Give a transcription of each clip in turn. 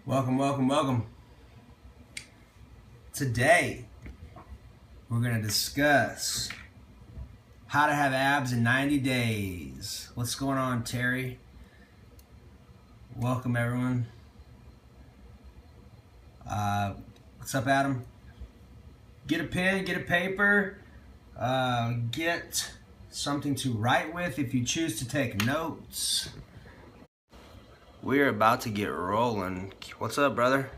Welcome, welcome, welcome. Today, we're going to discuss how to have abs in 90 days. What's going on, Terry? Welcome, everyone. What's up, Adam? Get a pen, get a paper, get something to write with if you choose to take notes. We're about to get rolling. What's up, brother?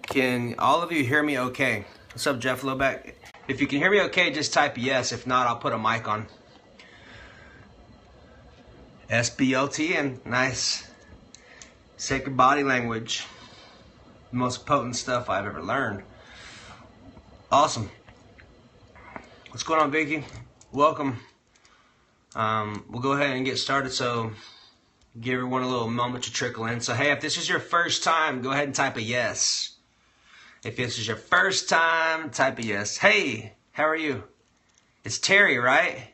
Can all of you hear me okay? What's up, Jeff Lobeck? If you can hear me okay, just type yes. If not, I'll put a mic on. SBLT and nice. Sacred body language. The most potent stuff I've ever learned. Awesome. What's going on, Vicky? Welcome. We'll go ahead and get started. So give everyone a little moment to trickle in. So hey, if this is your first time, go ahead and type a yes. If this is your first time, type a yes. Hey, how are you? It's Terry, right?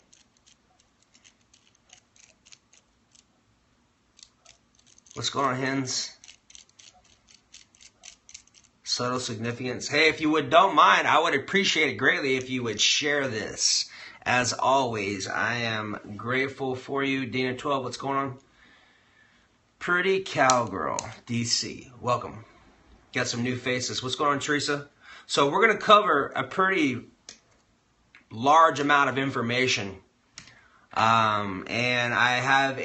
What's going on, hens? Subtle significance. Hey, if you don't mind, I would appreciate it greatly if you would share this. As always, I am grateful for you. Dina12, what's going on? Pretty Cowgirl, DC, welcome. Got some new faces. What's going on, Teresa? So we're going to cover a pretty large amount of information. And I have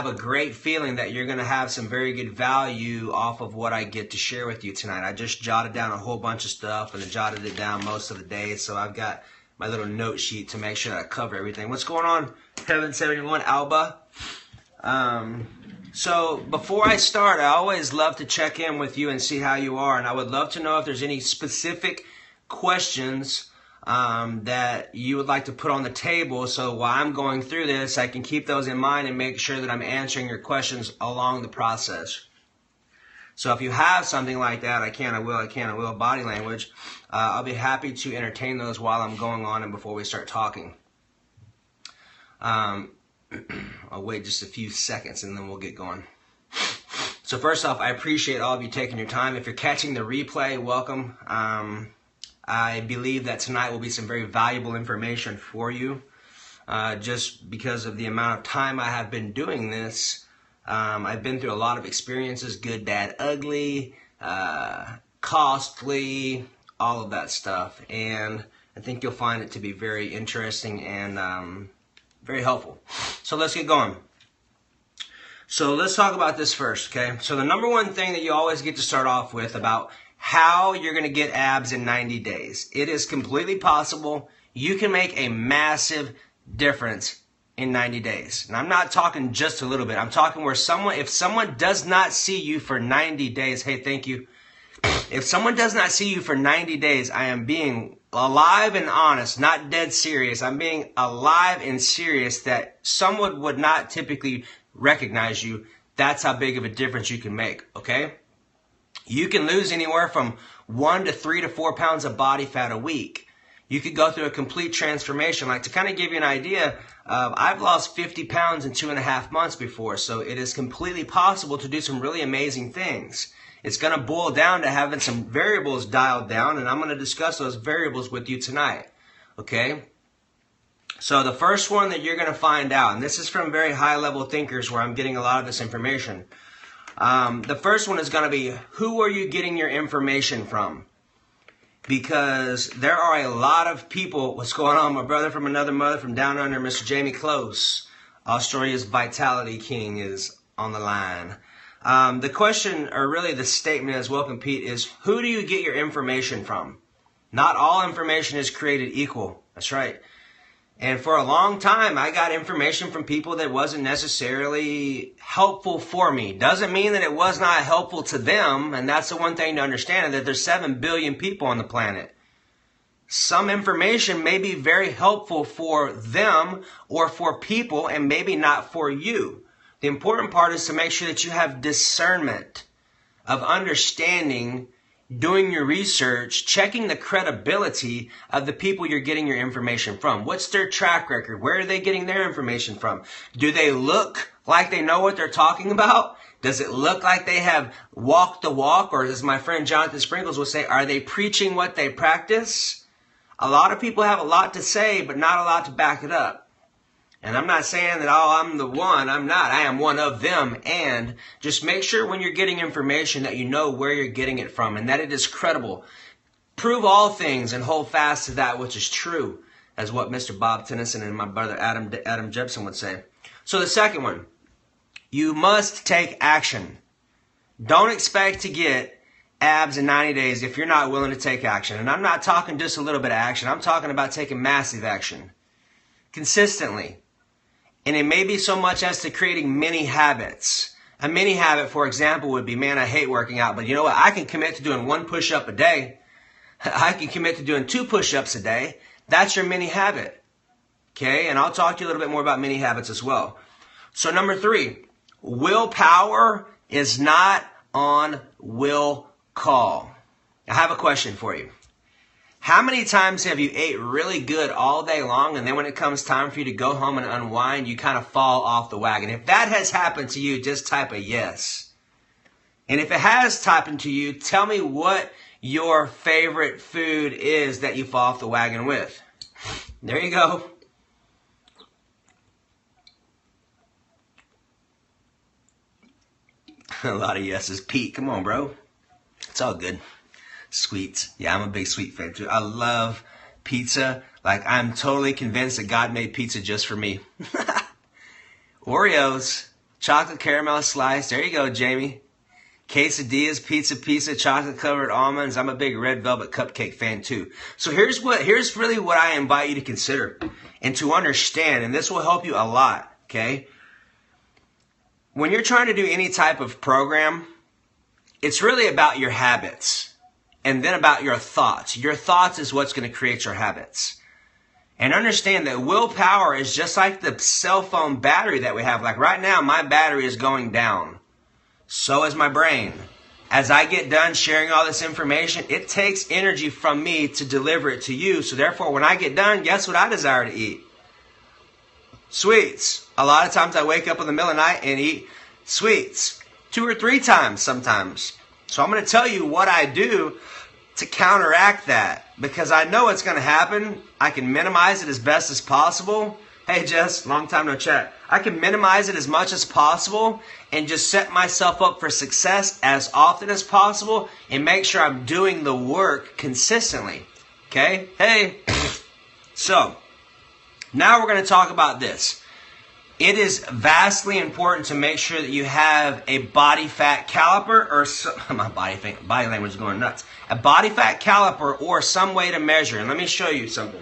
a great feeling that you're going to have some very good value off of what I get to share with you tonight. I just jotted down a whole bunch of stuff and I jotted it down most of the day. So I've got my little note sheet to make sure that I cover everything. What's going on, Heaven71, Alba? So before I start, I always love to check in with you and see how you are. And I would love to know if there's any specific questions that you would like to put on the table. So while I'm going through this, I can keep those in mind and make sure that I'm answering your questions along the process. So if you have something like that, I will, body language, I'll be happy to entertain those while I'm going on and before we start talking. I'll wait just a few seconds and then we'll get going. So first off, I appreciate all of you taking your time. If you're catching the replay, welcome. I believe that tonight will be some very valuable information for you. Just because of the amount of time I have been doing this, I've been through a lot of experiences, good, bad, ugly, costly, all of that stuff. And I think you'll find it to be very interesting and very helpful. So let's get going. So let's talk about this first, okay? So the number one thing that you always get to start off with about how you're going to get abs in 90 days. It is completely possible. You can make a massive difference in 90 days. And I'm not talking just a little bit. I'm talking where if someone does not see you for 90 days, hey, thank you. If someone does not see you for 90 days, I am being alive and honest, not dead serious. I'm being alive and serious that someone would not typically recognize you. That's how big of a difference you can make, okay? You can lose anywhere from 1 to 3 to 4 pounds of body fat a week. You could go through a complete transformation. Like, to kind of give you an idea, I've lost 50 pounds in 2.5 months before, so it is completely possible to do some really amazing things. It's going to boil down to having some variables dialed down, and I'm going to discuss those variables with you tonight, okay? So the first one that you're going to find out, and this is from very high-level thinkers where I'm getting a lot of this information. The first one is going to be, who are you getting your information from? Because there are a lot of people. What's going on? My brother from another mother from down under, Mr. Jamie Close, Australia's Vitality King, is on the line. The question, or really the statement is, welcome Pete, is who do you get your information from? Not all information is created equal. That's right. And for a long time, I got information from people that wasn't necessarily helpful for me. Doesn't mean that it was not helpful to them. And that's the one thing to understand, that there's 7 billion people on the planet. Some information may be very helpful for them or for people and maybe not for you. The important part is to make sure that you have discernment of understanding doing your research, checking the credibility of the people you're getting your information from. What's their track record? Where are they getting their information from? Do they look like they know what they're talking about? Does it look like they have walked the walk? Or as my friend Jonathan Sprinkles would say, are they preaching what they practice? A lot of people have a lot to say, but not a lot to back it up. And I'm not saying that, oh, I'm the one. I'm not. I am one of them. And just make sure when you're getting information that you know where you're getting it from and that it is credible. Prove all things and hold fast to that which is true, as what Mr. Bob Tennyson and my brother Adam Jepson would say. So the second one, you must take action. Don't expect to get abs in 90 days if you're not willing to take action. And I'm not talking just a little bit of action. I'm talking about taking massive action consistently. And it may be so much as to creating mini habits. A mini habit, for example, would be, man, I hate working out, but you know what? I can commit to doing 1 push-up a day. I can commit to doing 2 push-ups a day. That's your mini habit. Okay? And I'll talk to you a little bit more about mini habits as well. So number 3, willpower is not on will call. I have a question for you. How many times have you ate really good all day long and then when it comes time for you to go home and unwind, you kind of fall off the wagon? If that has happened to you, just type a yes. And if it has happened to you, tell me what your favorite food is that you fall off the wagon with. There you go. A lot of yeses. Pete, come on, bro. It's all good. Sweets. Yeah, I'm a big sweet fan too. I love pizza. Like, I'm totally convinced that God made pizza just for me. Oreos. Chocolate caramel slice. There you go, Jamie. Quesadillas, pizza, chocolate covered almonds. I'm a big red velvet cupcake fan too. So here's really what I invite you to consider and to understand, and this will help you a lot, okay? When you're trying to do any type of program, it's really about your habits. And then about your thoughts. Your thoughts is what's going to create your habits. And understand that willpower is just like the cell phone battery that we have. Like right now, my battery is going down. So is my brain. As I get done sharing all this information, it takes energy from me to deliver it to you. So therefore, when I get done, guess what I desire to eat? Sweets. A lot of times I wake up in the middle of the night and eat sweets. 2 or 3 times sometimes. So I'm going to tell you what I do to counteract that, because I know it's going to happen. I can minimize it as best as possible. Hey, Jess, long time no chat. I can minimize it as much as possible and just set myself up for success as often as possible and make sure I'm doing the work consistently. Okay? Hey. So, now we're going to talk about this. It is vastly important to make sure that you have a body fat caliper, or my body language is going nuts. A body fat caliper or some way to measure. And let me show you something.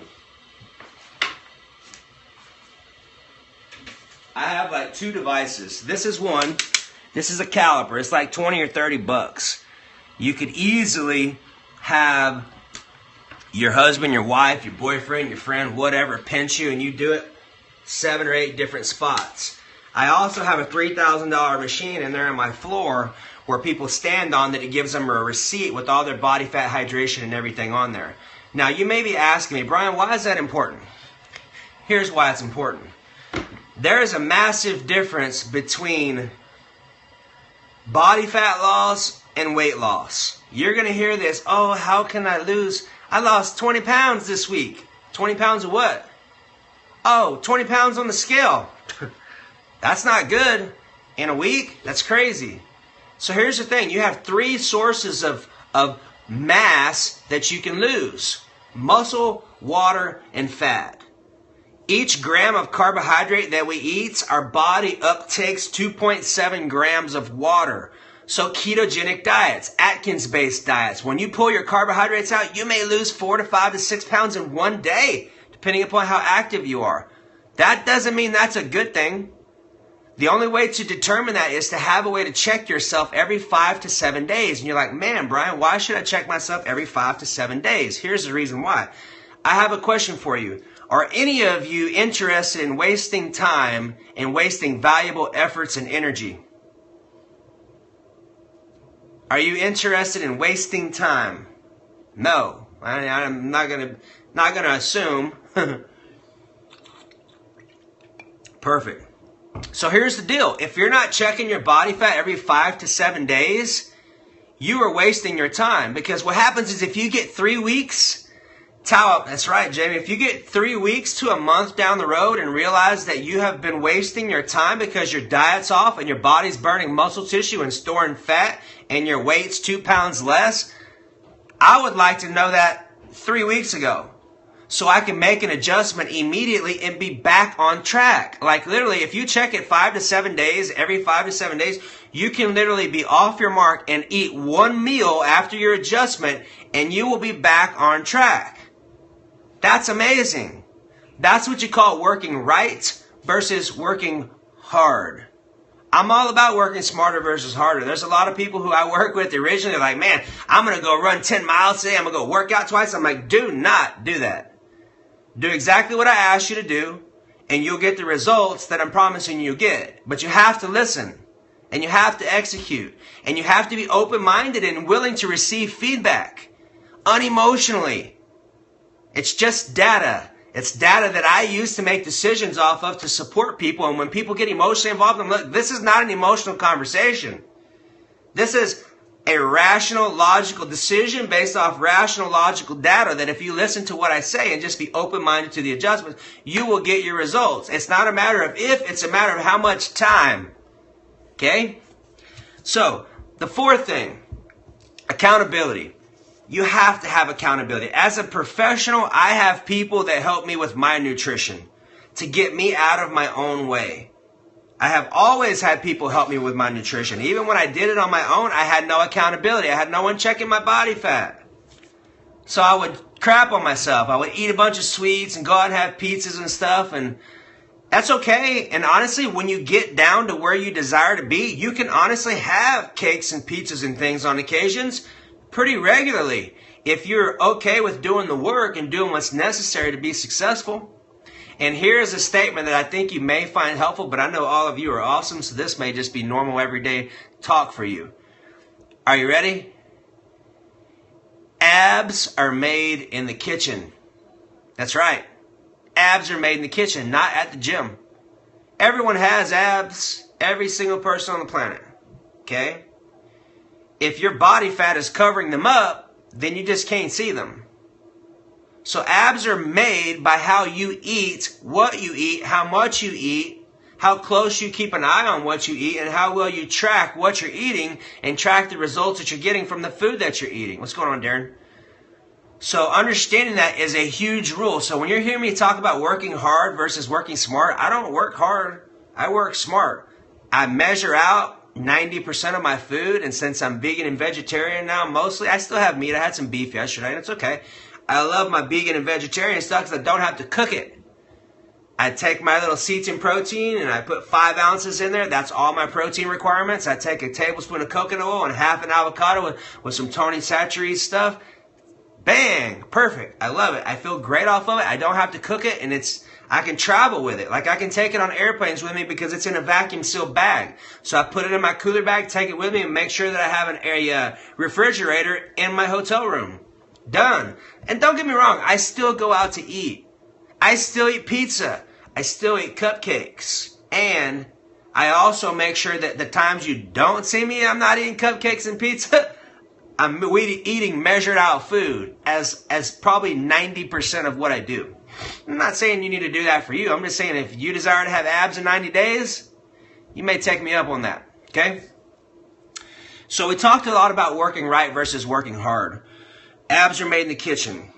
I have like 2 devices. This is one. This is a caliper. It's like 20 or 30 bucks. You could easily have your husband, your wife, your boyfriend, your friend, whatever, pinch you and you do it 7 or 8 different spots. I also have a $3,000 machine in there on my floor where people stand on that. It gives them a receipt with all their body fat, hydration, and everything on there. Now, you may be asking me, Brian, why is that important? Here's why it's important. There is a massive difference between body fat loss and weight loss. You're going to hear this, oh, how can I lose? I lost 20 pounds this week. 20 pounds of what? Oh, 20 pounds on the scale. That's not good. In a week? That's crazy. So here's the thing. You have 3 sources of mass that you can lose. Muscle, water, and fat. Each gram of carbohydrate that we eat, our body uptakes 2.7 grams of water. So ketogenic diets, Atkins-based diets, when you pull your carbohydrates out, you may lose 4 to 5 to 6 pounds in one day, depending upon how active you are. That doesn't mean that's a good thing. The only way to determine that is to have a way to check yourself every 5 to 7 days. And you're like, man, Brian, why should I check myself every 5 to 7 days? Here's the reason why. I have a question for you. Are any of you interested in wasting time and wasting valuable efforts and energy? Are you interested in wasting time? No. I'm not gonna assume. Perfect. So here's the deal. If you're not checking your body fat every 5 to 7 days, you are wasting your time. Because what happens is if you get 3 weeks, that's right, Jamie. If you get 3 weeks to a month down the road and realize that you have been wasting your time because your diet's off and your body's burning muscle tissue and storing fat and your weight's 2 pounds less, I would like to know that 3 weeks ago so I can make an adjustment immediately and be back on track. Like literally, if you check it 5 to 7 days, every 5 to 7 days, you can literally be off your mark and eat one meal after your adjustment and you will be back on track. That's amazing. That's what you call working right versus working hard. I'm all about working smarter versus harder. There's a lot of people who I work with originally like, man, I'm going to go run 10 miles today. I'm going to go work out twice. I'm like, do not do that. Do exactly what I asked you to do, and you'll get the results that I'm promising you'll get. But you have to listen, and you have to execute, and you have to be open-minded and willing to receive feedback unemotionally. It's just data. It's data that I use to make decisions off of to support people. And when people get emotionally involved, I'm like, this is not an emotional conversation. This is a rational, logical decision based off rational, logical data that if you listen to what I say and just be open-minded to the adjustments, you will get your results. It's not a matter of if, it's a matter of how much time. Okay? So, the fourth thing, accountability. You have to have accountability. As a professional, I have people that help me with my nutrition to get me out of my own way. I have always had people help me with my nutrition. Even when I did it on my own, I had no accountability. I had no one checking my body fat. So I would crap on myself. I would eat a bunch of sweets and go out and have pizzas and stuff, and that's okay. And honestly, when you get down to where you desire to be, you can honestly have cakes and pizzas and things on occasions pretty regularly if you're okay with doing the work and doing what's necessary to be successful. And here's a statement that I think you may find helpful, but I know all of you are awesome, so this may just be normal everyday talk for you. Are you ready? Abs are made in the kitchen. That's right. Abs are made in the kitchen, not at the gym. Everyone has abs, every single person on the planet. Okay? If your body fat is covering them up, then you just can't see them. So abs are made by how you eat, what you eat, how much you eat, how close you keep an eye on what you eat, and how well you track what you're eating and track the results that you're getting from the food that you're eating. What's going on, Darren? So understanding that is a huge rule. So when you're hearing me talk about working hard versus working smart, I don't work hard. I work smart. I measure out 90% of my food, and since I'm vegan and vegetarian now, mostly, I still have meat. I had some beef yesterday, and it's okay. I love my vegan and vegetarian stuff because I don't have to cook it. I take my little Cetin protein, and I put 5 ounces in there. That's all my protein requirements. I take a tablespoon of coconut oil and half an avocado with some Tony Chachere's stuff. Bang! Perfect. I love it. I feel great off of it. I don't have to cook it, and I can travel with it. Like I can take it on airplanes with me because it's in a vacuum sealed bag. So I put it in my cooler bag, take it with me, and make sure that I have a refrigerator in my hotel room. Done. And don't get me wrong, I still go out to eat. I still eat pizza. I still eat cupcakes. And I also make sure that the times you don't see me, I'm not eating cupcakes and pizza. I'm eating measured out food as probably 90% of what I do. I'm not saying you need to do that for you. I'm just saying if you desire to have abs in 90 days, you may take me up on that. Okay? So we talked a lot about working right versus working hard. Abs are made in the kitchen.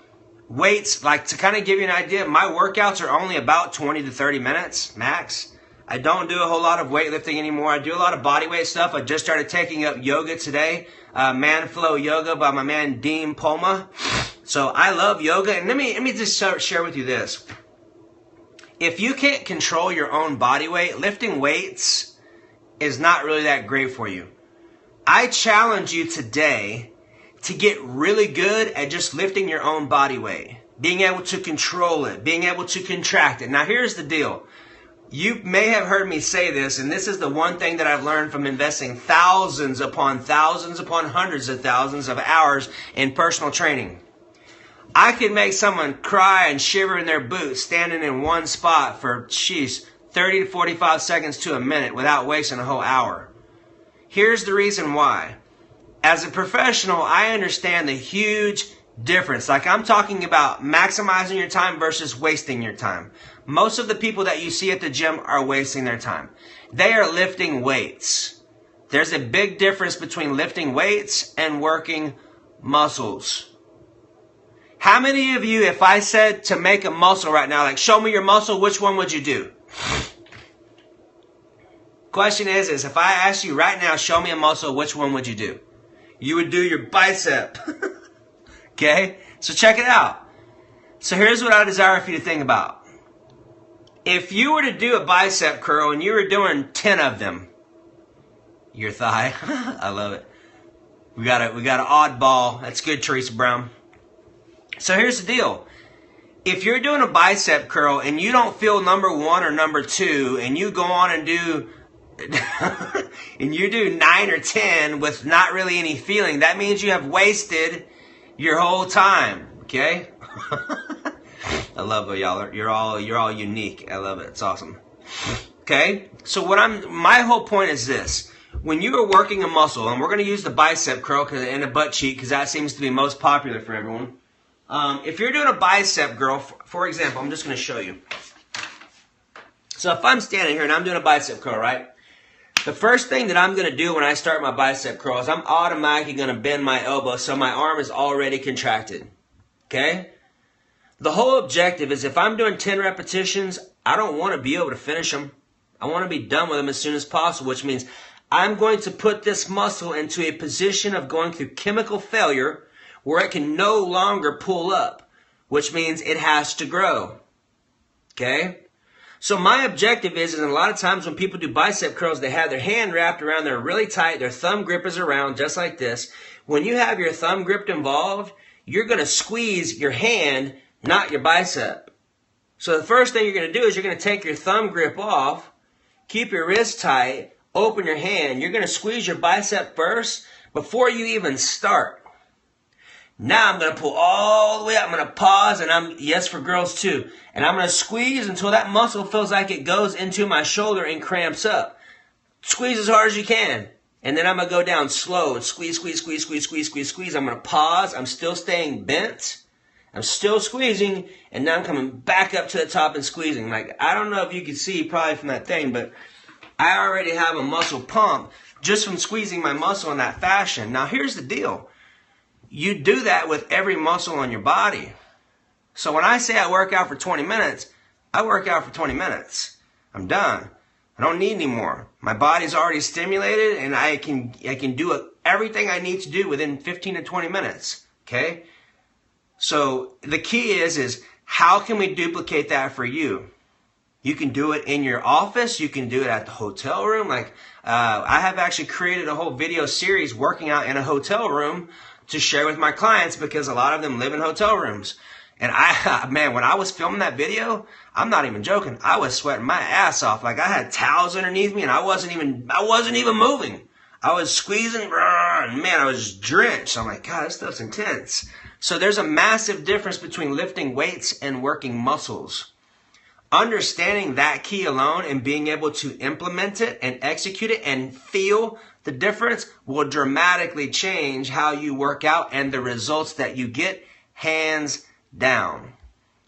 Weights, like to kind of give you an idea, my workouts are only about 20 to 30 minutes max. I don't do a whole lot of weightlifting anymore. I do a lot of body weight stuff. I just started taking up yoga today. Man Flow Yoga by my man Dean Poma. So I love yoga. And let me just share with you this. If you can't control your own body weight, lifting weights is not really that great for you. I challenge you today to get really good at just lifting your own body weight. Being able to control it. Being able to contract it. Now here's the deal. You may have heard me say this, and this is the one thing that I've learned from investing thousands upon hundreds of thousands of hours in personal training. I can make someone cry and shiver in their boots standing in one spot for, 30 to 45 seconds to a minute without wasting a whole hour. Here's the reason why. As a professional, I understand the huge difference. Like, I'm talking about maximizing your time versus wasting your time. Most of the people that you see at the gym are wasting their time. They are lifting weights. There's a big difference between lifting weights and working muscles. How many of you, if I said to make a muscle right now, like show me your muscle, which one would you do? Question is if I asked you right now, show me a muscle, which one would you do? You would do your bicep. Okay? So check it out. So here's what I desire for you to think about. If you were to do a bicep curl and you were doing 10 of them, your thigh, I love it. We got an oddball. That's good, Teresa Brown. So here's the deal. If you're doing a bicep curl and you don't feel number 1 or number 2, and you go on and do and you do 9 or 10 with not really any feeling, that means you have wasted your whole time. Okay? I love it, y'all. You're all unique. I love it. It's awesome. Okay? So my whole point is this. When you are working a muscle, and we're going to use the bicep curl and a butt cheek because that seems to be most popular for everyone. If you're doing a bicep curl, for example, I'm just going to show you. So if I'm standing here and I'm doing a bicep curl, right? The first thing that I'm going to do when I start my bicep curl is I'm automatically going to bend my elbow so my arm is already contracted. Okay? The whole objective is if I'm doing 10 repetitions, I don't want to be able to finish them. I want to be done with them as soon as possible, which means I'm going to put this muscle into a position of going through chemical failure where it can no longer pull up, which means it has to grow. Okay? So my objective is a lot of times when people do bicep curls, they have their hand wrapped around there really tight, their thumb grip is around just like this. When you have your thumb grip involved, you're going to squeeze your hand, not your bicep. So the first thing you're going to do is you're going to take your thumb grip off, keep your wrist tight, open your hand. You're going to squeeze your bicep first before you even start. Now I'm going to pull all the way up. I'm going to pause, and yes, for girls too. And I'm going to squeeze until that muscle feels like it goes into my shoulder and cramps up. Squeeze as hard as you can. And then I'm going to go down slow and squeeze, squeeze, squeeze, squeeze, squeeze, squeeze, squeeze. I'm going to pause. I'm still staying bent. I'm still squeezing, and now I'm coming back up to the top and squeezing. Like, I don't know if you can see probably from that thing, but I already have a muscle pump just from squeezing my muscle in that fashion. Now, here's the deal. You do that with every muscle on your body. So when I say I work out for 20 minutes, I work out for 20 minutes. I'm done. I don't need any more. My body's already stimulated, and I can do everything I need to do within 15 to 20 minutes. Okay? So the key is how can we duplicate that for you? You can do it in your office. You can do it at the hotel room. Like I have actually created a whole video series working out in a hotel room to share with my clients because a lot of them live in hotel rooms. And man, when I was filming that video, I'm not even joking. I was sweating my ass off. Like I had towels underneath me and I wasn't even moving. I was squeezing, and man, I was drenched. I'm like, God, this stuff's intense. So there's a massive difference between lifting weights and working muscles. Understanding that key alone and being able to implement it and execute it and feel the difference will dramatically change how you work out and the results that you get, hands down.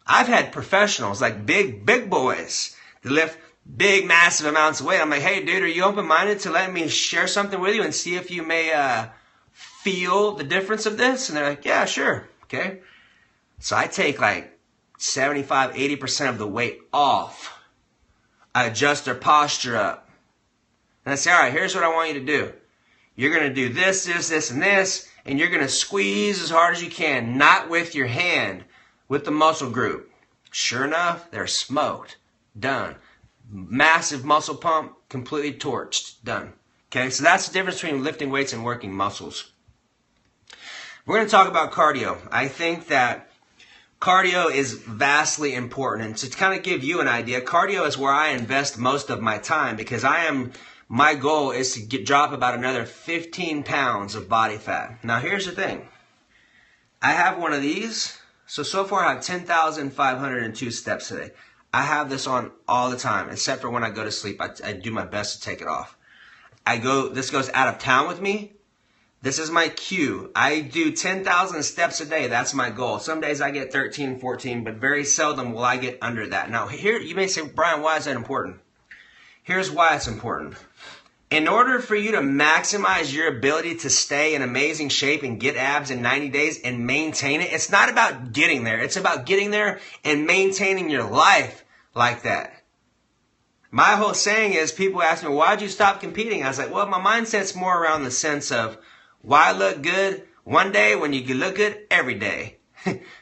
I've had professionals, like big boys, that lift big, massive amounts of weight. I'm like, hey, dude, are you open-minded to let me share something with you and see if you may feel the difference of this? And they're like, yeah, sure. Okay. So I take like 75, 80% of the weight off. I adjust their posture up. And I say, all right, here's what I want you to do. You're going to do this, this, this, and this, and you're going to squeeze as hard as you can, not with your hand, with the muscle group. Sure enough, they're smoked. Done. Massive muscle pump, completely torched. Done. Okay, so that's the difference between lifting weights and working muscles. We're going to talk about cardio. I think that cardio is vastly important. And to kind of give you an idea, cardio is where I invest most of my time because my goal is to drop about another 15 pounds of body fat. Now here's the thing. I have one of these. So far I have 10,502 steps today. I have this on all the time, except for when I go to sleep. I do my best to take it off. This goes out of town with me. This is my cue. I do 10,000 steps a day. That's my goal. Some days I get 13, 14, but very seldom will I get under that. Now here, you may say, Brian, why is that important? Here's why it's important. In order for you to maximize your ability to stay in amazing shape and get abs in 90 days and maintain it, it's not about getting there. It's about getting there and maintaining your life like that. My whole saying is, people ask me, why'd you stop competing? I was like, well, my mindset's more around the sense of, why look good one day when you can look good every day?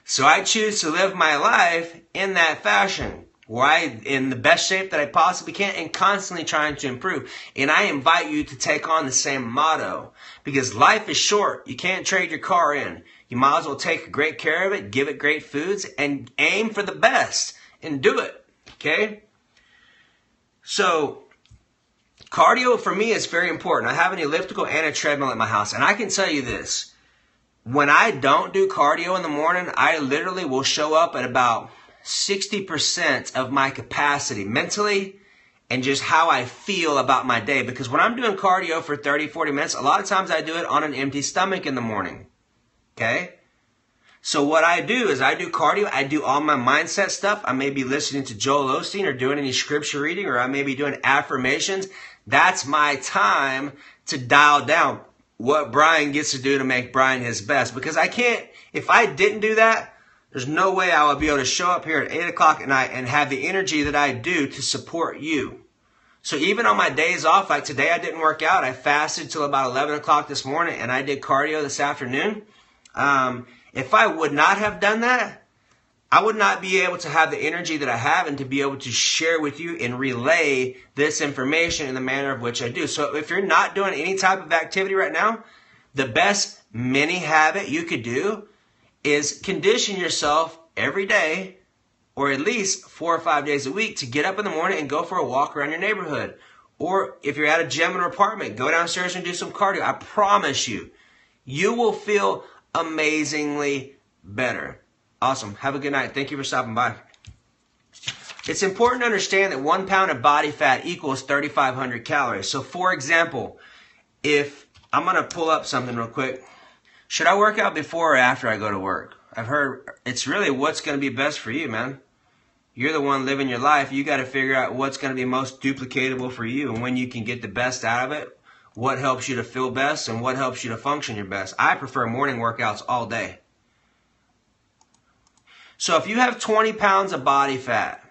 So I choose to live my life in that fashion, where I'm in the best shape that I possibly can and constantly trying to improve. And I invite you to take on the same motto, because life is short. You can't trade your car in. You might as well take great care of it, give it great foods, and aim for the best and do it. Okay? So cardio for me is very important. I have an elliptical and a treadmill at my house. And I can tell you this. When I don't do cardio in the morning, I literally will show up at about 60% of my capacity mentally and just how I feel about my day. Because when I'm doing cardio for 30, 40 minutes, a lot of times I do it on an empty stomach in the morning. Okay? So what I do is I do cardio. I do all my mindset stuff. I may be listening to Joel Osteen or doing any scripture reading, or I may be doing affirmations. That's my time to dial down what Brian gets to do to make Brian his best. Because I can't, if I didn't do that, there's no way I would be able to show up here at 8 o'clock at night and have the energy that I do to support you. So even on my days off, like today I didn't work out. I fasted till about 11 o'clock this morning and I did cardio this afternoon. If I would not have done that, I would not be able to have the energy that I have and to be able to share with you and relay this information in the manner of which I do. So if you're not doing any type of activity right now, the best mini habit you could do is condition yourself every day, or at least 4 or 5 days a week, to get up in the morning and go for a walk around your neighborhood. Or if you're at a gym in an apartment, go downstairs and do some cardio. I promise you, you will feel amazingly better. Awesome. Have a good night. Thank you for stopping by. It's important to understand that 1 pound of body fat equals 3,500 calories. So for example, if I'm going to pull up something real quick. Should I work out before or after I go to work? I've heard it's really what's going to be best for you, man. You're the one living your life. You got to figure out what's going to be most duplicatable for you and when you can get the best out of it, what helps you to feel best and what helps you to function your best. I prefer morning workouts all day. So if you have 20 pounds of body fat,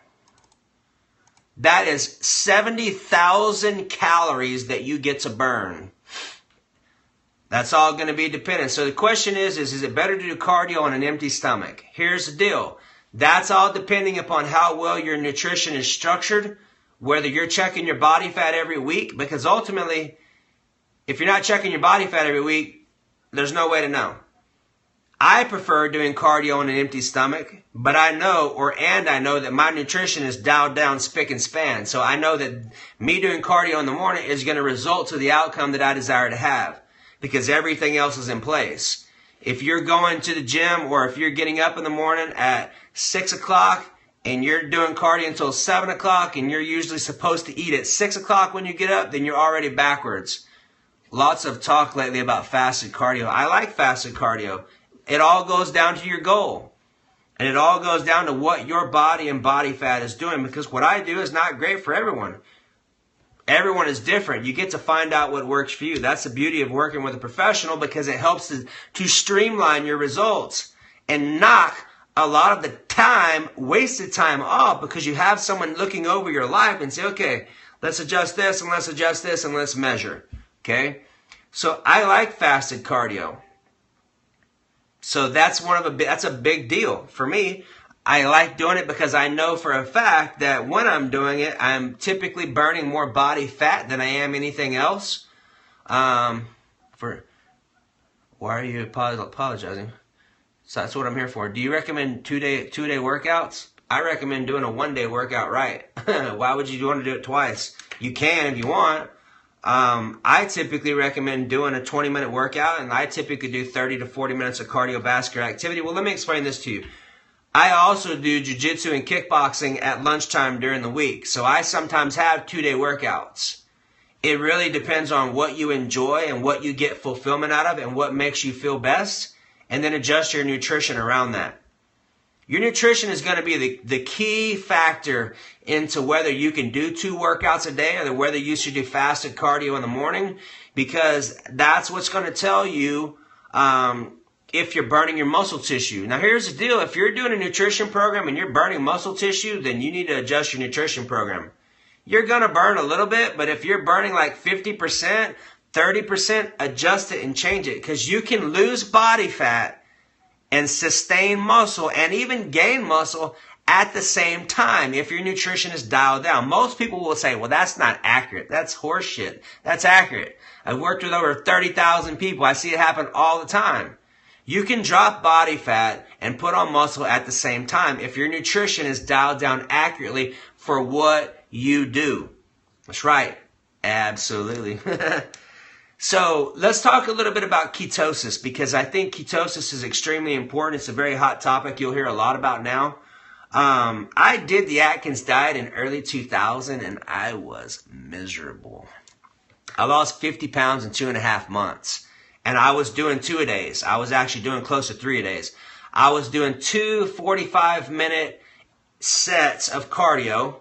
that is 70,000 calories that you get to burn. That's all going to be dependent. So the question is it better to do cardio on an empty stomach? Here's the deal. That's all depending upon how well your nutrition is structured, whether you're checking your body fat every week, because ultimately, if you're not checking your body fat every week, there's no way to know. I prefer doing cardio on an empty stomach, but I know that my nutrition is dialed down spick and span. So I know that me doing cardio in the morning is going to result to the outcome that I desire to have, because everything else is in place. If you're going to the gym, or if you're getting up in the morning at 6 o'clock and you're doing cardio until 7 o'clock and you're usually supposed to eat at 6 o'clock when you get up, then you're already backwards. Lots of talk lately about fasted cardio. I like fasted cardio. It all goes down to your goal. And it all goes down to what your body and body fat is doing, because what I do is not great for everyone. Everyone is different. You get to find out what works for you. That's the beauty of working with a professional, because it helps to streamline your results and knock a lot of the time, wasted time off, because you have someone looking over your life and say, okay, let's adjust this and let's adjust this and let's measure. Okay? So I like fasted cardio. So that's a big deal for me. I like doing it because I know for a fact that when I'm doing it, I'm typically burning more body fat than I am anything else. Why are you apologizing? So that's what I'm here for. Do you recommend two-day workouts? I recommend doing a one-day workout right. Why would you want to do it twice? You can if you want. I typically recommend doing a 20-minute workout, and I typically do 30 to 40 minutes of cardiovascular activity. Well, let me explain this to you. I also do jiu-jitsu and kickboxing at lunchtime during the week, so I sometimes have two-day workouts. It really depends on what you enjoy and what you get fulfillment out of and what makes you feel best, and then adjust your nutrition around that. Your nutrition is going to be the key factor into whether you can do 2 workouts a day or whether you should do fasted cardio in the morning, because that's what's going to tell you if you're burning your muscle tissue. Now here's the deal. If you're doing a nutrition program and you're burning muscle tissue, then you need to adjust your nutrition program. You're going to burn a little bit, but if you're burning like 50%, 30%, adjust it and change it, because you can lose body fat and sustain muscle and even gain muscle at the same time if your nutrition is dialed down. Most people will say, well, that's not accurate. That's horseshit. That's accurate. I've worked with over 30,000 people. I see it happen all the time. You can drop body fat and put on muscle at the same time if your nutrition is dialed down accurately for what you do. That's right. Absolutely. So let's talk a little bit about ketosis, because I think ketosis is extremely important. It's a very hot topic you'll hear a lot about now. I did the Atkins diet in early 2000 and I was miserable. I lost 50 pounds in 2.5 months. And I was doing 2-a-days. I was actually doing close to 3-a-days. I was doing 2 45-minute sets of cardio.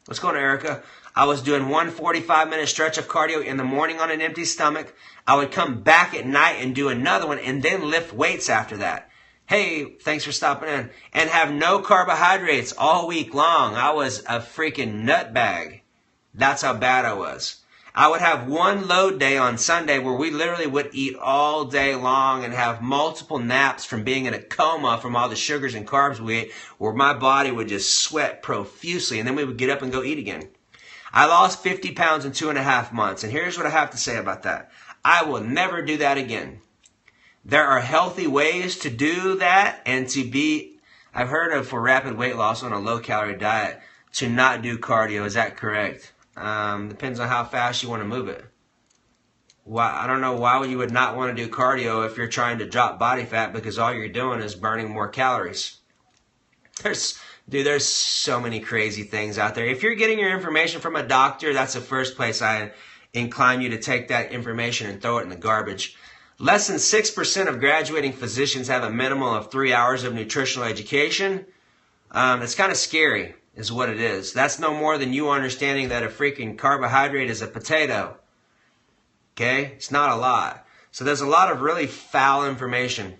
What's going on, Erica? I was doing 1 45-minute stretch of cardio in the morning on an empty stomach. I would come back at night and do another one and then lift weights after that. Hey, thanks for stopping in. And have no carbohydrates all week long. I was a freaking nutbag. That's how bad I was. I would have one load day on Sunday where we literally would eat all day long and have multiple naps from being in a coma from all the sugars and carbs we ate, where my body would just sweat profusely, and then we would get up and go eat again. I lost 50 pounds in 2.5 months, and here's what I have to say about that. I will never do that again. There are healthy ways to do that and to be, I've heard of for rapid weight loss on a low-calorie diet, to not do cardio. Is that correct? Depends on how fast you want to move it. Why, I don't know why you would not want to do cardio if you're trying to drop body fat, because all you're doing is burning more calories. There's so many crazy things out there. If you're getting your information from a doctor, that's the first place I incline you to take that information and throw it in the garbage. Less than 6% of graduating physicians have a minimum of 3 hours of nutritional education. It's kind of scary, is what it is. That's no more than you understanding that a freaking carbohydrate is a potato. Okay? It's not a lot. So there's a lot of really foul information.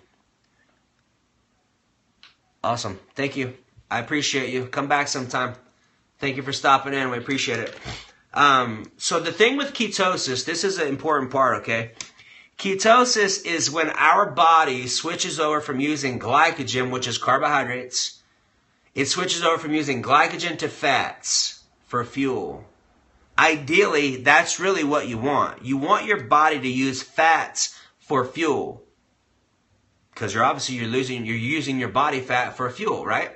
Awesome. Thank you. I appreciate you. Come back sometime. Thank you for stopping in. We appreciate it. So the thing with ketosis, this is an important part, okay? Ketosis is when our body switches over from using glycogen, which is carbohydrates. It switches over from using glycogen to fats for fuel. Ideally, that's really what you want. You want your body to use fats for fuel, because you're using your body fat for fuel, right?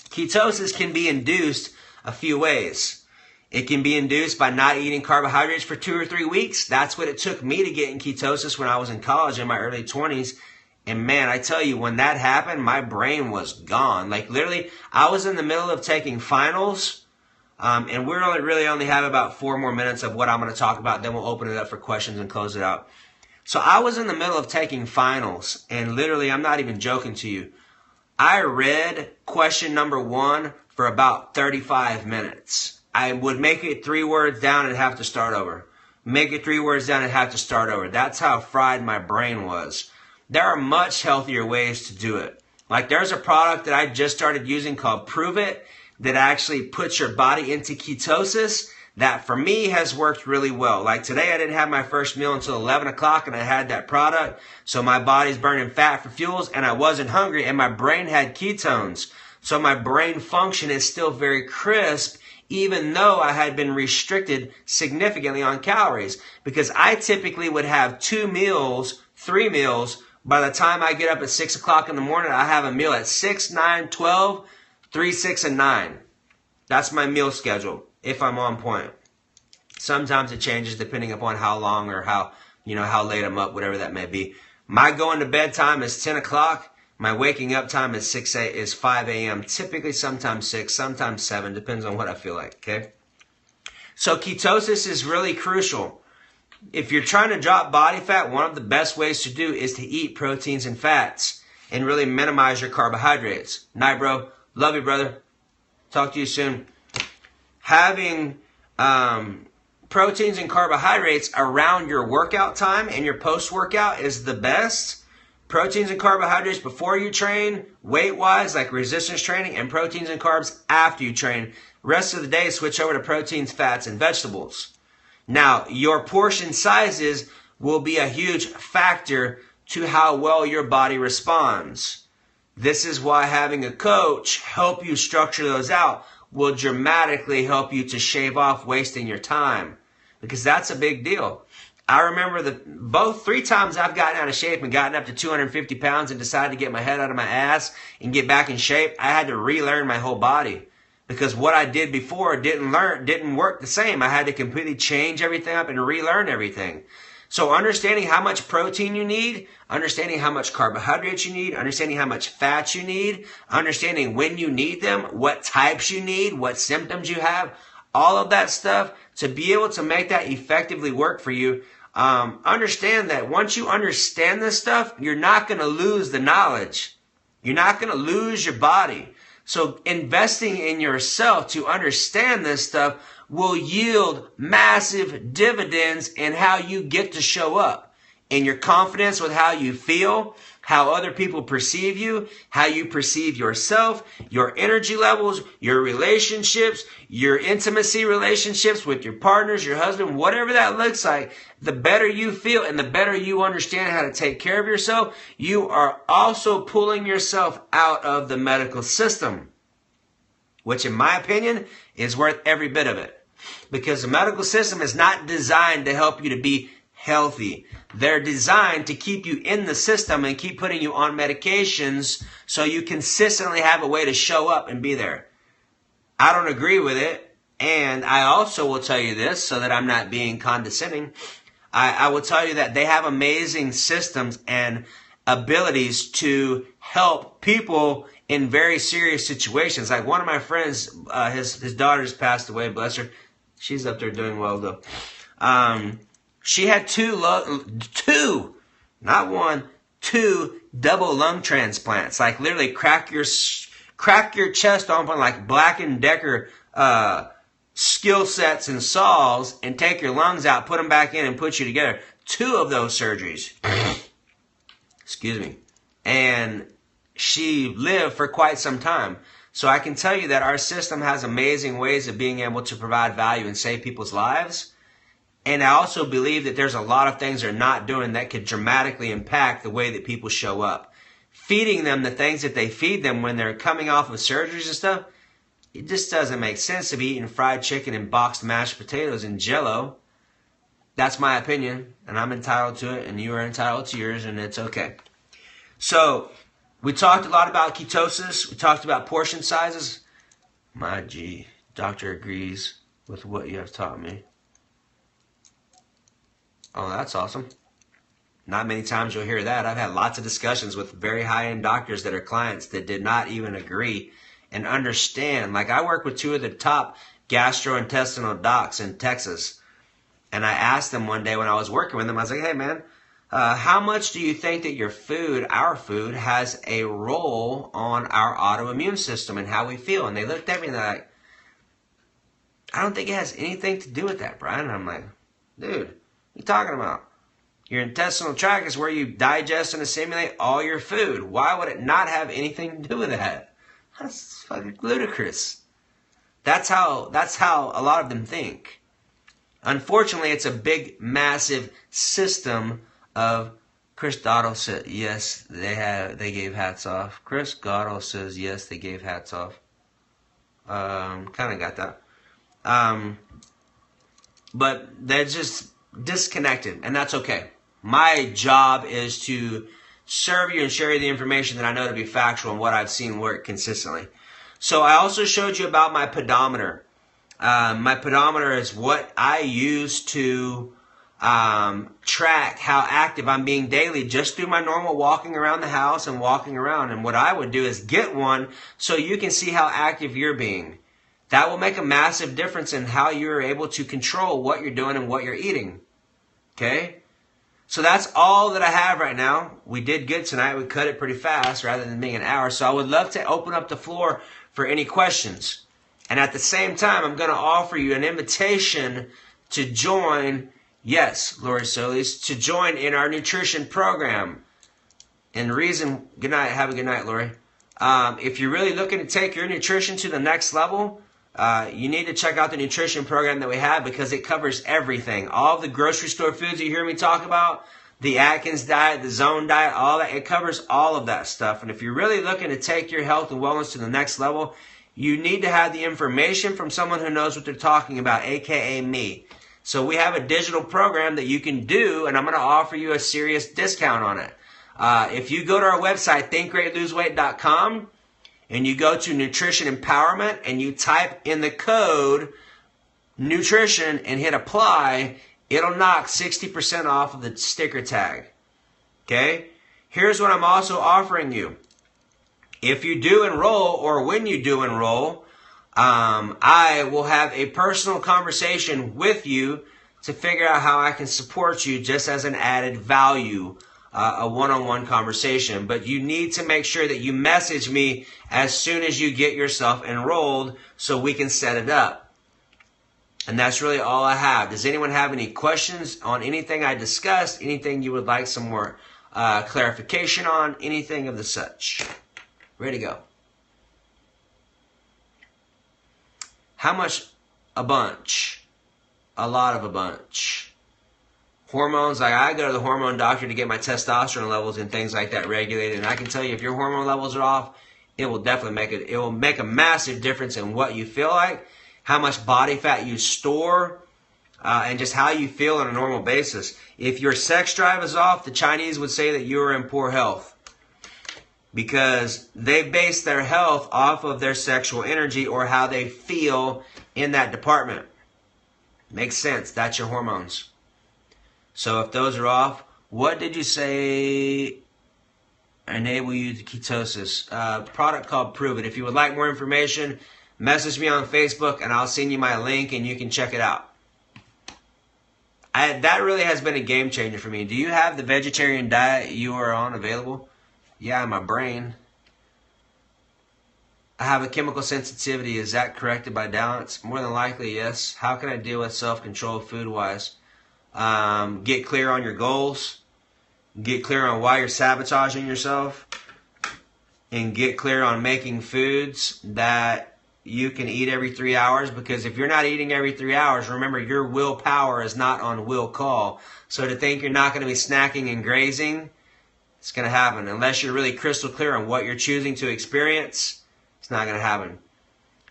Ketosis can be induced a few ways. It can be induced by not eating carbohydrates for 2 or 3 weeks. That's what it took me to get in ketosis when I was in college in my early 20s. And man, I tell you, when that happened, my brain was gone. Like literally, I was in the middle of taking finals. And we're only have about 4 more minutes of what I'm going to talk about. Then we'll open it up for questions and close it out. So I was in the middle of taking finals. And literally, I'm not even joking to you, I read question number 1 for about 35 minutes. I would make it 3 words down and have to start over. Make it 3 words down and have to start over. That's how fried my brain was. There are much healthier ways to do it. Like there's a product that I just started using called Prove It that actually puts your body into ketosis that for me has worked really well. Like today I didn't have my first meal until 11 o'clock and I had that product. So my body's burning fat for fuels and I wasn't hungry and my brain had ketones. So my brain function is still very crisp, even though I had been restricted significantly on calories, because I typically would have 2 meals, 3 meals By the time I get up at 6 o'clock in the morning, I have a meal at 6, 9, 12, 3, 6, and 9. That's my meal schedule if I'm on point. Sometimes it changes depending upon how long or how late I'm up, whatever that may be. My going to bed time is 10 o'clock. My waking up time is 5 a.m. Typically sometimes 6, sometimes 7. Depends on what I feel like, okay? So ketosis is really crucial. If you're trying to drop body fat, one of the best ways to do is to eat proteins and fats and really minimize your carbohydrates. Night, bro. Love you, brother. Talk to you soon. Having proteins and carbohydrates around your workout time and your post-workout is the best. Proteins and carbohydrates before you train, weight-wise, like resistance training, and proteins and carbs after you train. Rest of the day, switch over to proteins, fats, and vegetables. Now, your portion sizes will be a huge factor to how well your body responds. This is why having a coach help you structure those out will dramatically help you to shave off wasting your time, because that's a big deal. I remember both 3 times I've gotten out of shape and gotten up to 250 pounds and decided to get my head out of my ass and get back in shape. I had to relearn my whole body, because what I did before didn't work the same. I had to completely change everything up and relearn everything. So understanding how much protein you need, understanding how much carbohydrates you need, understanding how much fat you need, understanding when you need them, what types you need, what symptoms you have, all of that stuff, to be able to make that effectively work for you. Understand that once you understand this stuff, you're not going to lose the knowledge. You're not going to lose your body. So investing in yourself to understand this stuff will yield massive dividends in how you get to show up, in your confidence with how you feel, how other people perceive you, how you perceive yourself, your energy levels, your relationships, your intimacy relationships with your partners, your husband, whatever that looks like. The better you feel and the better you understand how to take care of yourself, you are also pulling yourself out of the medical system, which in my opinion is worth every bit of it. Because the medical system is not designed to help you to be healthy. They're designed to keep you in the system and keep putting you on medications so you consistently have a way to show up and be there. I don't agree with it. And I also will tell you this, so that I'm not being condescending. I will tell you that they have amazing systems and abilities to help people in very serious situations. Like one of my friends, his daughter's passed away, bless her. She's up there doing well though. She had two, not one, 2 double lung transplants. Like literally crack your chest open like Black & Decker skill sets and saws and take your lungs out, put them back in and put you together. 2 of those surgeries. Excuse me. And she lived for quite some time. So I can tell you that our system has amazing ways of being able to provide value and save people's lives. And I also believe that there's a lot of things they're not doing that could dramatically impact the way that people show up. Feeding them the things that they feed them when they're coming off of surgeries and stuff, it just doesn't make sense to be eating fried chicken and boxed mashed potatoes and Jell-O. That's my opinion, and I'm entitled to it, and you are entitled to yours, and it's okay. So, we talked a lot about ketosis. We talked about portion sizes. My G, doctor agrees with what you have taught me. Oh, that's awesome. Not many times you'll hear that. I've had lots of discussions with very high-end doctors that are clients that did not even agree and understand. Like I work with 2 of the top gastrointestinal docs in Texas. And I asked them one day when I was working with them, I was like, hey man, how much do you think that your food, our food, has a role on our autoimmune system and how we feel? And they looked at me and they're like, I don't think it has anything to do with that, Brian. And I'm like, dude, what are you talking about? Your intestinal tract is where you digest and assimilate all your food. Why would it not have anything to do with that? That's fucking ludicrous. That's how a lot of them think. Unfortunately, it's a big, massive system of. Chris Dotto said yes, they gave hats off. Chris Dotto says yes, they gave hats off. Kind of got that. But they're just disconnected, and that's okay. My job is to serve you and share you the information that I know to be factual and what I've seen work consistently. So I also showed you about my pedometer. My pedometer is what I use to track how active I'm being daily just through my normal walking around the house and walking around. And what I would do is get one so you can see how active you're being. That will make a massive difference in how you're able to control what you're doing and what you're eating. Okay? So that's all that I have right now. We did good tonight. We cut it pretty fast rather than being an hour. So I would love to open up the floor for any questions. And at the same time, I'm going to offer you an invitation to join, yes, Lori Solis, to join in our nutrition program. And reason, good night, have a good night, Lori. If you're really looking to take your nutrition to the next level, you need to check out the nutrition program that we have because it covers everything. All of the grocery store foods you hear me talk about, the Atkins diet, the Zone diet, all that, it covers all of that stuff. And if you're really looking to take your health and wellness to the next level, you need to have the information from someone who knows what they're talking about, aka me. So we have a digital program that you can do, and I'm going to offer you a serious discount on it. If you go to our website, thinkgreatloseweight.com, and you go to Nutrition Empowerment, and you type in the code nutrition and hit apply, it'll knock 60% off of the sticker tag. Okay? Here's what I'm also offering you. If you do enroll, or when you do enroll, I will have a personal conversation with you to figure out how I can support you just as an added value, a one-on-one conversation. But you need to make sure that you message me as soon as you get yourself enrolled so we can set it up. And that's really all I have. Does anyone have any questions on anything I discussed? Anything you would like some more clarification on? Anything of the such? Ready to go. How much? A bunch. A lot of a bunch. Hormones, like I go to the hormone doctor to get my testosterone levels and things like that regulated. And I can tell you if your hormone levels are off, it will definitely make a massive difference in what you feel like, how much body fat you store, and just how you feel on a normal basis. If your sex drive is off, the Chinese would say that you are in poor health, because they base their health off of their sexual energy or how they feel in that department. Makes sense. That's your hormones. So if those are off, what did you say enable you to ketosis? Product called Prove It. If you would like more information, message me on Facebook and I'll send you my link and you can check it out. That really has been a game changer for me. Do you have the vegetarian diet you are on available? Yeah, my brain. I have a chemical sensitivity. Is that corrected by balance? More than likely, yes. How can I deal with self-control food-wise? Get clear on your goals. Get clear on why you're sabotaging yourself. And get clear on making foods that you can eat every 3 hours. Because if you're not eating every 3 hours, remember, your willpower is not on will call. So to think you're not going to be snacking and grazing, it's going to happen. Unless you're really crystal clear on what you're choosing to experience, it's not going to happen.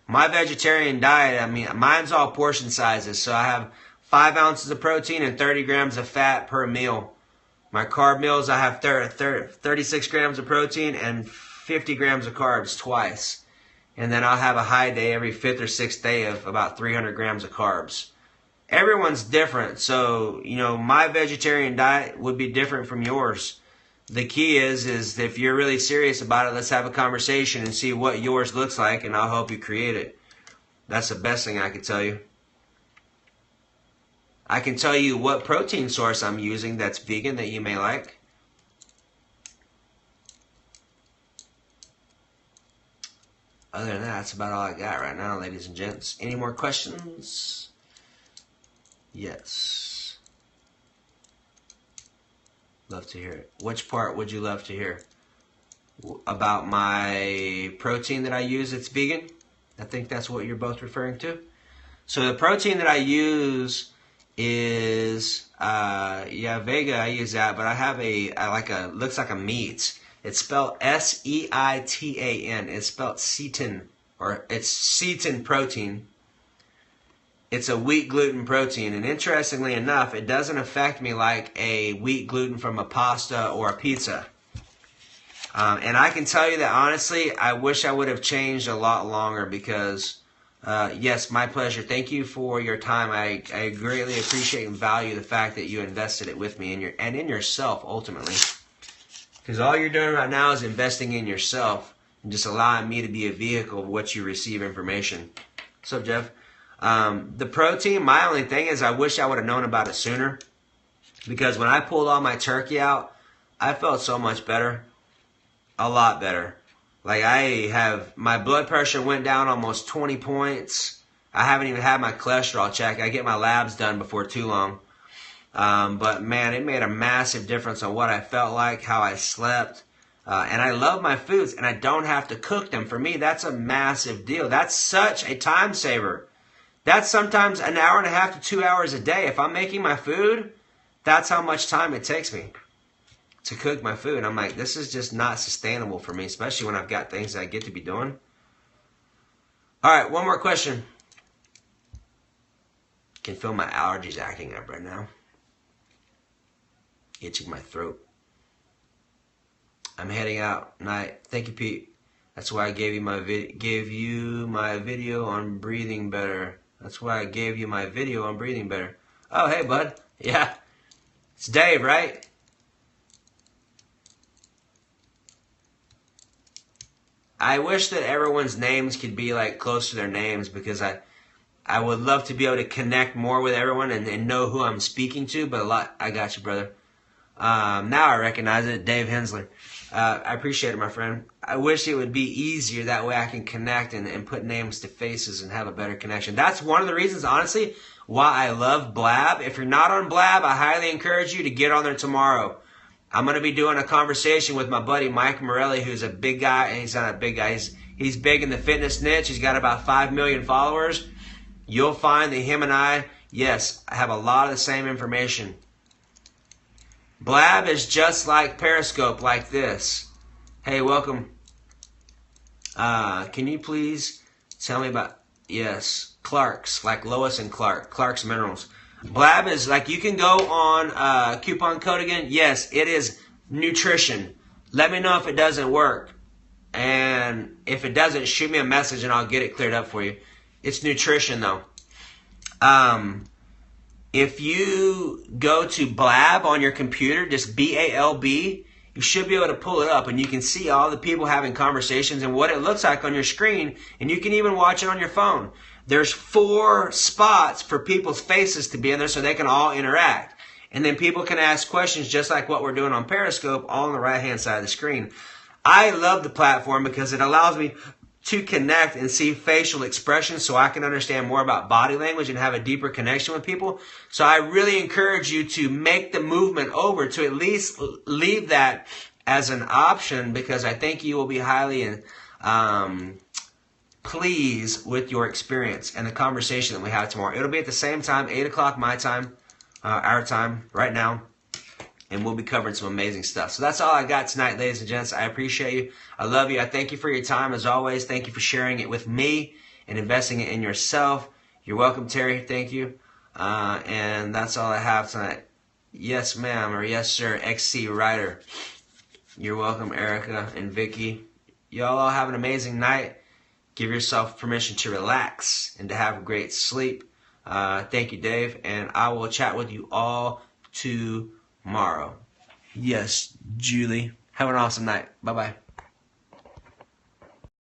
My vegetarian diet, I mean, mine's all portion sizes. So I have 5 ounces of protein and 30 grams of fat per meal. My carb meals, I have 36 grams of protein and 50 grams of carbs twice. And then I'll have a high day every 5th or 6th day of about 300 grams of carbs. Everyone's different. So, my vegetarian diet would be different from yours. The key is if you're really serious about it, let's have a conversation and see what yours looks like, and I'll help you create it. That's the best thing I can tell you. I can tell you what protein source I'm using that's vegan that you may like. Other than that, that's about all I got right now, ladies and gents. Any more questions? Yes. Love to hear it. Which part would you love to hear? About my protein that I use that's vegan? I think that's what you're both referring to. So the protein that I use is, Vega, I use that, but I have looks like a meat. It's spelled S-E-I-T-A-N. It's spelled seitan, or it's seitan protein. It's a wheat gluten protein, and interestingly enough, it doesn't affect me like a wheat gluten from a pasta or a pizza. And I can tell you that honestly, I wish I would have changed a lot longer because, yes, my pleasure. Thank you for your time. I greatly appreciate and value the fact that you invested it with me and in yourself ultimately. Because all you're doing right now is investing in yourself and just allowing me to be a vehicle of what you receive information. What's up, Jeff? The protein, my only thing is I wish I would have known about it sooner. Because when I pulled all my turkey out, I felt so much better. A lot better. Like my blood pressure went down almost 20 points. I haven't even had my cholesterol checked. I get my labs done before too long. But man, it made a massive difference on what I felt like, how I slept. And I love my foods and I don't have to cook them. For me, that's a massive deal. That's such a time saver. That's sometimes an hour and a half to 2 hours a day. If I'm making my food, that's how much time it takes me to cook my food. I'm like, this is just not sustainable for me, especially when I've got things that I get to be doing. All right, one more question. Can feel my allergies acting up right now. Itching my throat. I'm heading out. Night. Thank you, Pete. That's why I gave you my video on breathing better. That's why I gave you my video on breathing better. Oh, hey, bud. Yeah. It's Dave, right? I wish that everyone's names could be like close to their names because I would love to be able to connect more with everyone and know who I'm speaking to. But I got you, brother. Now I recognize it, Dave Hensler. I appreciate it, my friend. I wish it would be easier. That way I can connect and put names to faces and have a better connection. That's one of the reasons, honestly, why I love Blab. If you're not on Blab, I highly encourage you to get on there tomorrow. I'm going to be doing a conversation with my buddy Mike Morelli, who's a big guy. He's not a big guy. He's big in the fitness niche. He's got about 5 million followers. You'll find that him and I, yes, have a lot of the same information. Blab is just like Periscope, like this. Hey, welcome. Can you please tell me about, yes, Clark's, like Lois and Clark, Clark's Minerals. Blab is like, you can go on coupon code again. Yes, it is nutrition. Let me know if it doesn't work. And if it doesn't, shoot me a message and I'll get it cleared up for you. It's nutrition though. If you go to Blab on your computer, just B-A-L-B, you should be able to pull it up and you can see all the people having conversations and what it looks like on your screen, and you can even watch it on your phone. There's 4 spots for people's faces to be in there so they can all interact. And then people can ask questions just like what we're doing on Periscope, all on the right-hand side of the screen. I love the platform because it allows me to connect and see facial expressions so I can understand more about body language and have a deeper connection with people. So I really encourage you to make the movement over to at least leave that as an option, because I think you will be highly pleased with your experience and the conversation that we have tomorrow. It'll be at the same time, 8 o'clock my time, our time, right now. And we'll be covering some amazing stuff. So that's all I got tonight, ladies and gents. I appreciate you. I love you. I thank you for your time, as always. Thank you for sharing it with me and investing it in yourself. You're welcome, Terry. Thank you. And that's all I have tonight. Yes, ma'am, or yes, sir, XC Ryder. You're welcome, Erica and Vicky. Y'all all have an amazing night. Give yourself permission to relax and to have a great sleep. Thank you, Dave. And I will chat with you all tomorrow. Yes, Julie. Have an awesome night. Bye-bye.